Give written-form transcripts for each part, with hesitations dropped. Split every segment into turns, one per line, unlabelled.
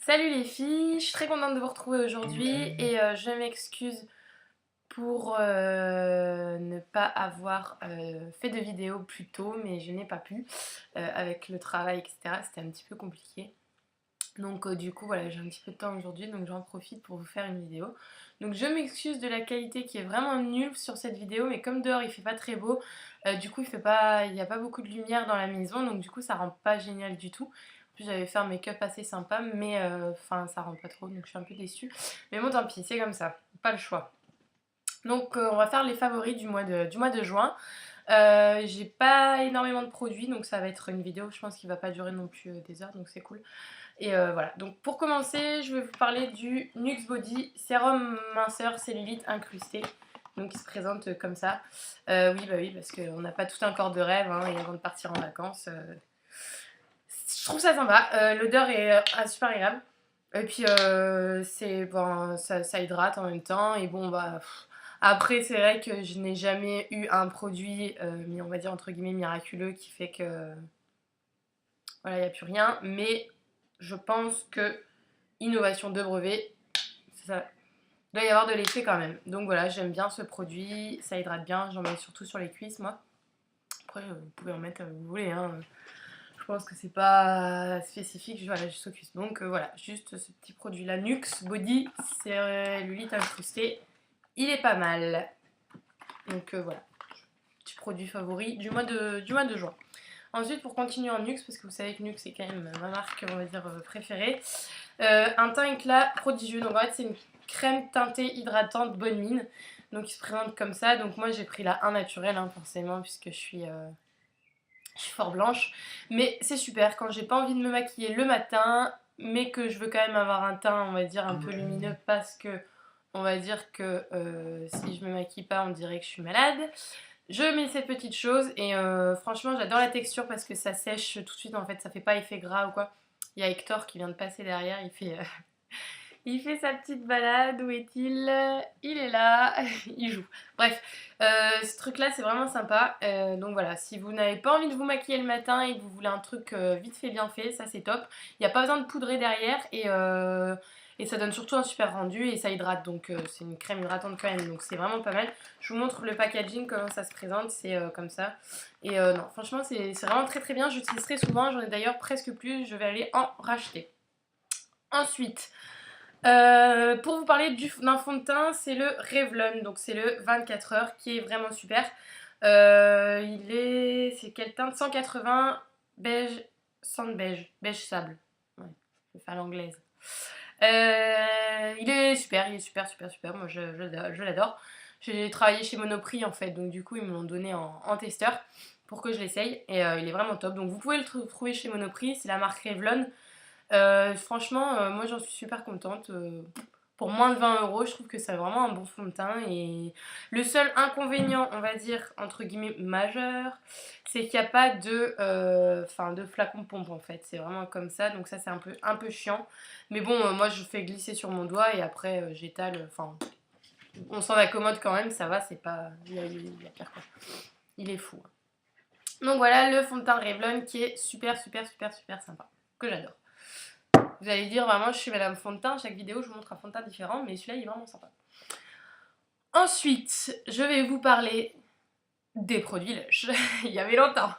Salut les filles, je suis très contente de vous retrouver aujourd'hui et je m'excuse pour ne pas avoir fait de vidéo plus tôt, mais je n'ai pas pu avec le travail, etc. C'était un petit peu compliqué. Donc du coup voilà, j'ai un petit peu de temps aujourd'hui, donc j'en profite pour vous faire une vidéo. Donc je m'excuse de la qualité qui est vraiment nulle sur cette vidéo, mais comme dehors il fait pas très beau, du coup il n'y a pas beaucoup de lumière dans la maison, donc du coup ça rend pas génial du tout. En plus j'avais fait un make-up assez sympa, mais enfin ça rend pas trop, donc je suis un peu déçue. Mais bon tant pis, c'est comme ça, pas le choix. Donc on va faire les favoris du mois de juin. J'ai pas énormément de produits, donc ça va être une vidéo, je pense qu'il va pas durer non plus des heures, donc c'est cool. Et voilà, donc pour commencer, je vais vous parler du Nux Body Sérum minceur cellulite incrusté. Donc il se présente comme ça. Oui, bah oui, parce qu'on n'a pas tout un corps de rêve, hein, et avant de partir en vacances. Je trouve ça sympa. L'odeur est super agréable. Et puis bon, ça hydrate en même temps. Et bon, bah. Après, c'est vrai que je n'ai jamais eu un produit, on va dire entre guillemets miraculeux, qui fait que voilà, il n'y a plus rien. Mais je pense que innovation de brevet, ça doit y avoir de l'effet quand même. Donc voilà, j'aime bien ce produit, ça hydrate bien, j'en mets surtout sur les cuisses moi. Après, vous pouvez en mettre où vous voulez, hein. Je pense que c'est pas spécifique, voilà, juste aux cuisses. Donc voilà, juste ce petit produit là, Nux Body cellulite incrusté, il est pas mal. Donc voilà, petit produit favori du mois de juin. Ensuite, pour continuer en Nux, parce que vous savez que Nux c'est quand même ma marque, on va dire, préférée, un teint éclat prodigieux. Donc en fait, c'est une crème teintée hydratante bonne mine. Donc il se présente comme ça. Donc moi j'ai pris la 1 naturelle, hein, forcément, puisque je suis fort blanche. Mais c'est super quand j'ai pas envie de me maquiller le matin, mais que je veux quand même avoir un teint, on va dire, un peu lumineux, parce que on va dire que si je me maquille pas, on dirait que je suis malade. Je mets cette petite chose et franchement j'adore la texture parce que ça sèche tout de suite, en fait ça fait pas effet gras ou quoi. Il y a Hector qui vient de passer derrière, il fait sa petite balade. Où est-il? Il est là, il joue. Bref, ce truc là c'est vraiment sympa. Donc voilà, si vous n'avez pas envie de vous maquiller le matin et que vous voulez un truc vite fait bien fait, ça c'est top. Il n'y a pas besoin de poudrer derrière et ça donne surtout un super rendu et ça hydrate. Donc c'est une crème hydratante quand même, donc c'est vraiment pas mal. Je vous montre le packaging, comment ça se présente, c'est comme ça. Et non, franchement c'est vraiment très très bien, j'utilise très souvent, j'en ai d'ailleurs presque plus, je vais aller en racheter. Ensuite, pour vous parler d'un fond de teint, c'est le Revlon, donc c'est le 24 heures qui est vraiment super. C'est quelle teinte? 180 beige, sand beige, beige sable. Ouais, je vais faire l'anglaise. Il est super, super, super. Moi je l'adore. J'ai travaillé chez Monoprix en fait, donc du coup ils me l'ont donné en testeur pour que je l'essaye et il est vraiment top. Donc vous pouvez le trouver chez Monoprix, c'est la marque Revlon. Franchement, moi j'en suis super contente. Pour moins de 20 euros, je trouve que c'est vraiment un bon fond de teint. Et le seul inconvénient, on va dire, entre guillemets, majeur, c'est qu'il n'y a pas de flacon pompe en fait. C'est vraiment comme ça, donc ça c'est un peu chiant. Mais bon, moi je fais glisser sur mon doigt et après j'étale. Enfin, on s'en accommode quand même, ça va, c'est pas. Il y a pire quoi. Il est fou. Donc voilà le fond de teint Revlon qui est super sympa. Que j'adore. Vous allez dire vraiment je suis Madame Fond de teint, chaque vidéo je vous montre un fond de teint différent, mais celui-là il est vraiment sympa. Ensuite, je vais vous parler des produits Lush. Il y avait longtemps.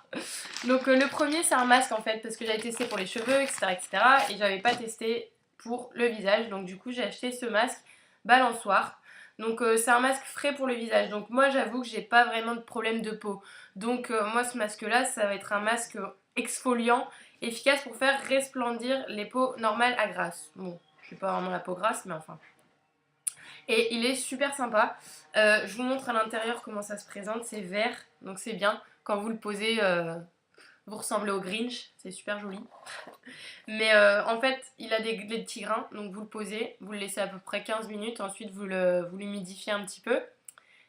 Donc le premier c'est un masque en fait, parce que j'avais testé pour les cheveux, etc. Et j'avais pas testé pour le visage, donc du coup j'ai acheté ce masque balançoire. Donc c'est un masque frais pour le visage, donc moi j'avoue que j'ai pas vraiment de problème de peau. Donc moi ce masque là ça va être un masque exfoliant efficace pour faire resplendir les peaux normales à grasse. Bon, je suis pas vraiment la peau grasse, mais enfin. Et il est super sympa. Je vous montre à l'intérieur comment ça se présente. C'est vert, donc c'est bien. Quand vous le posez, vous ressemblez au Grinch. C'est super joli. Mais en fait, il a des petits grains. Donc vous le posez, vous le laissez à peu près 15 minutes. Ensuite, vous l'humidifiez un petit peu.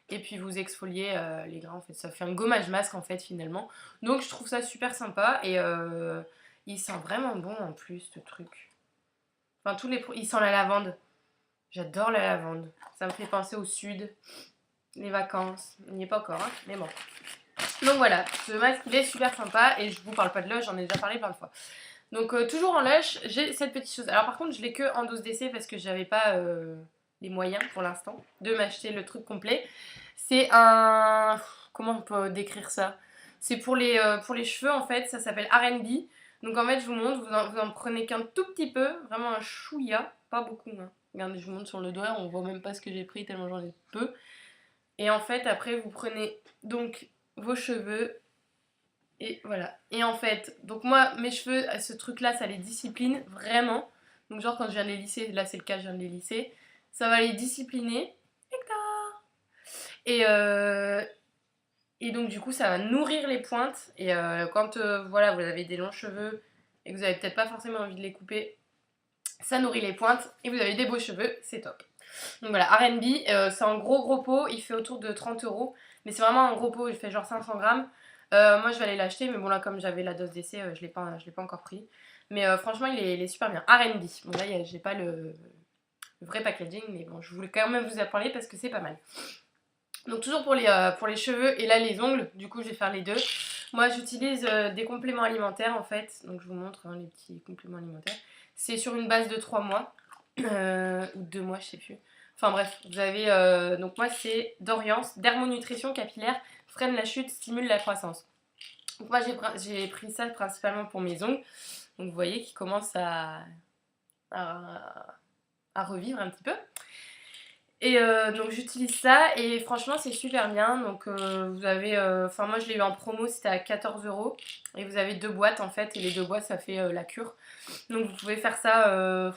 Et puis vous exfoliez les grains. En fait, ça fait un gommage masque en fait finalement. Donc je trouve ça super sympa. Et il sent vraiment bon en plus ce truc. Enfin, il sent la lavande. J'adore la lavande. Ça me fait penser au sud, les vacances. On n'y est pas encore, hein, mais bon. Donc voilà, ce masque il est super sympa et je vous parle pas de Lush, j'en ai déjà parlé plein de fois. Donc toujours en Lush, j'ai cette petite chose. Alors par contre, je l'ai que en dose d'essai parce que j'avais pas les moyens pour l'instant de m'acheter le truc complet. C'est un... Comment on peut décrire ça? C'est pour les cheveux en fait, ça s'appelle R&B. Donc en fait, je vous montre, vous en prenez qu'un tout petit peu, vraiment un chouïa, pas beaucoup. Hein. Regardez, je vous montre sur le doigt, on voit même pas ce que j'ai pris tellement j'en ai peu. Et en fait, après, vous prenez donc vos cheveux. Et voilà. Et en fait, donc moi, mes cheveux, ce truc-là, ça les discipline vraiment. Donc genre quand je viens de les lisser, là c'est le cas, je viens de les lisser. Ça va les discipliner. Et, et donc du coup, ça va nourrir les pointes. Et quand voilà, vous avez des longs cheveux et que vous avez peut-être pas forcément envie de les couper, ça nourrit les pointes. Et vous avez des beaux cheveux, c'est top. Donc voilà, R&B, c'est un gros pot, il fait autour de 30 €. Mais c'est vraiment un gros pot, il fait genre 500 grammes. Moi je vais aller l'acheter, mais bon là comme j'avais la dose d'essai, je l'ai pas encore pris. Mais franchement il est super bien. R&B, bon là j'ai pas le vrai packaging, mais bon je voulais quand même vous en parler parce que c'est pas mal. Donc toujours pour les cheveux et là les ongles, du coup je vais faire les deux. Moi j'utilise des compléments alimentaires en fait, donc je vous montre hein, les petits compléments alimentaires. C'est sur une base de 3 mois, ou 2 mois je sais plus. Enfin bref, vous avez, donc moi c'est Doriance, Dermonutrition capillaire, freine la chute, stimule la croissance. Donc moi j'ai pris ça principalement pour mes ongles, donc vous voyez qu'ils commencent à revivre un petit peu. Et donc j'utilise ça et franchement c'est super bien. Donc vous avez, enfin moi je l'ai eu en promo, c'était à 14 € et vous avez 2 boîtes en fait et les 2 boîtes ça fait la cure. Donc vous pouvez faire ça,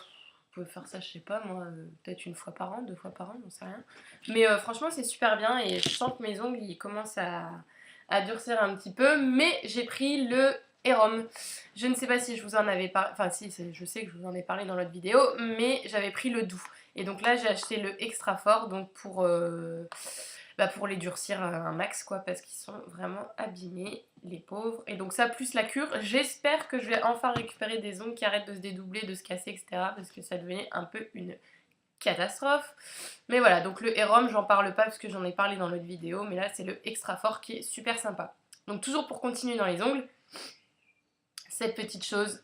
je sais pas moi, peut-être une fois par an, 2 fois par an, j'en sais rien. Mais franchement c'est super bien et je sens que mes ongles ils commencent à durcir un petit peu. Mais j'ai pris le Hérom. Je ne sais pas si je vous en avais parlé, enfin si je sais que je vous en ai parlé dans l'autre vidéo, mais j'avais pris le doux. Et donc là j'ai acheté le extra fort donc pour les durcir un max quoi parce qu'ils sont vraiment abîmés les pauvres. Et donc ça plus la cure, j'espère que je vais enfin récupérer des ongles qui arrêtent de se dédoubler, de se casser etc. parce que ça devenait un peu une catastrophe. Mais voilà donc le Hérom j'en parle pas parce que j'en ai parlé dans l'autre vidéo mais là c'est le extra fort qui est super sympa. Donc toujours pour continuer dans les ongles, cette petite chose,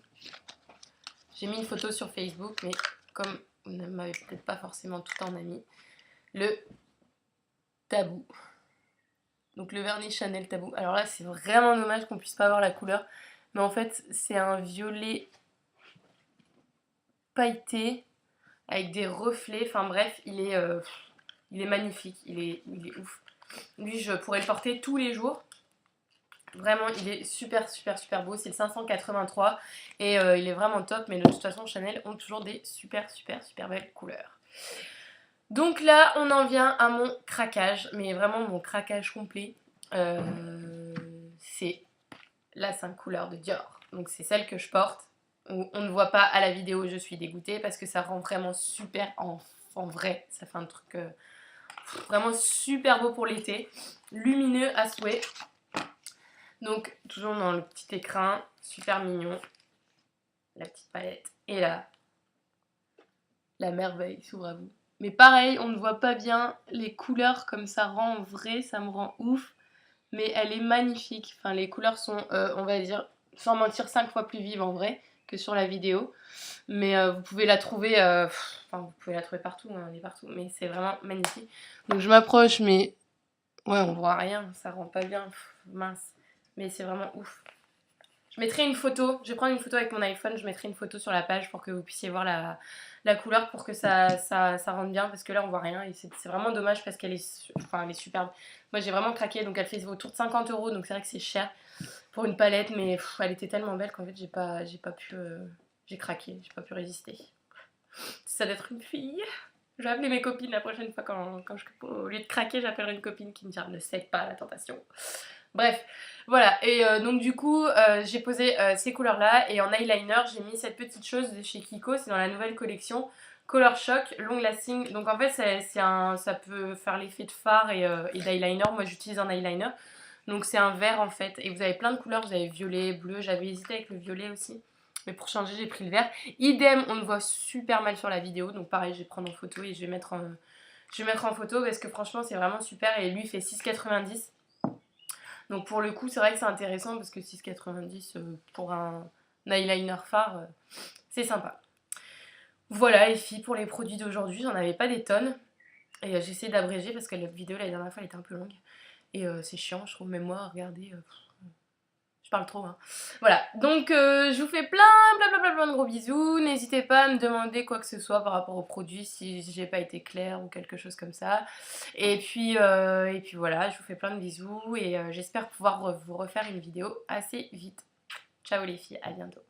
j'ai mis une photo sur Facebook mais comme vous ne m'avez peut-être pas forcément tout en ami, le Tabou. Donc le vernis Chanel Tabou. Alors là c'est vraiment dommage qu'on puisse pas avoir la couleur. Mais en fait c'est un violet pailleté avec des reflets. Enfin bref il est magnifique. Il est ouf. Lui je pourrais le porter tous les jours. Vraiment il est super beau. C'est le 583 et il est vraiment top. Mais de toute façon Chanel ont toujours des super belles couleurs. Donc là, on en vient à mon craquage, mais vraiment mon craquage complet. C'est la 5 couleurs de Dior. Donc c'est celle que je porte. On ne voit pas à la vidéo, je suis dégoûtée parce que ça rend vraiment super en vrai. Ça fait un truc vraiment super beau pour l'été. Lumineux à souhait. Donc toujours dans le petit écrin, super mignon. La petite palette. Et là, la merveille s'ouvre à vous. Mais pareil, on ne voit pas bien les couleurs comme ça rend en vrai, ça me rend ouf. Mais elle est magnifique. Enfin, les couleurs sont, on va dire, sans mentir, 5 fois plus vives en vrai que sur la vidéo. Mais vous pouvez la trouver, vous pouvez la trouver partout, hein, elle est partout. Mais c'est vraiment magnifique. Donc je m'approche, mais ouais, on voit rien, ça rend pas bien, mince. Mais c'est vraiment ouf. Je mettrai une photo, je vais prendre une photo avec mon iPhone, je mettrai une photo sur la page pour que vous puissiez voir la couleur pour que ça rende bien parce que là on voit rien et c'est vraiment dommage parce qu'elle est, elle est superbe. Moi j'ai vraiment craqué donc elle fait autour de 50 € donc c'est vrai que c'est cher pour une palette mais elle était tellement belle qu'en fait j'ai pas pu, j'ai craqué, j'ai pas pu résister. Ça doit être une fille. Je vais appeler mes copines la prochaine fois quand au lieu de craquer j'appellerai une copine qui me dira ne cède pas à la tentation. Bref, voilà, et donc du coup j'ai posé ces couleurs là et en eyeliner j'ai mis cette petite chose de chez Kiko, c'est dans la nouvelle collection Color Shock Long Lasting. Donc en fait ça peut faire l'effet de fard et d'eyeliner, moi j'utilise un eyeliner. Donc c'est un vert en fait et vous avez plein de couleurs, vous avez violet, bleu, j'avais hésité avec le violet aussi. Mais pour changer j'ai pris le vert. Idem, on le voit super mal sur la vidéo donc pareil je vais prendre en photo et je vais mettre en photo parce que franchement c'est vraiment super et lui il fait 6,90 €. Donc pour le coup c'est vrai que c'est intéressant parce que 6,90 pour un eyeliner fard, c'est sympa. Voilà les filles pour les produits d'aujourd'hui, j'en avais pas des tonnes. Et j'ai essayé d'abréger parce que la vidéo la dernière fois elle était un peu longue. Et c'est chiant je trouve, même moi, regardez, je parle trop hein. Voilà, donc je vous fais plein de gros bisous. N'hésitez pas à me demander quoi que ce soit par rapport aux produits si j'ai pas été claire ou quelque chose comme ça. Et puis voilà, je vous fais plein de bisous et j'espère pouvoir vous refaire une vidéo assez vite. Ciao les filles, à bientôt.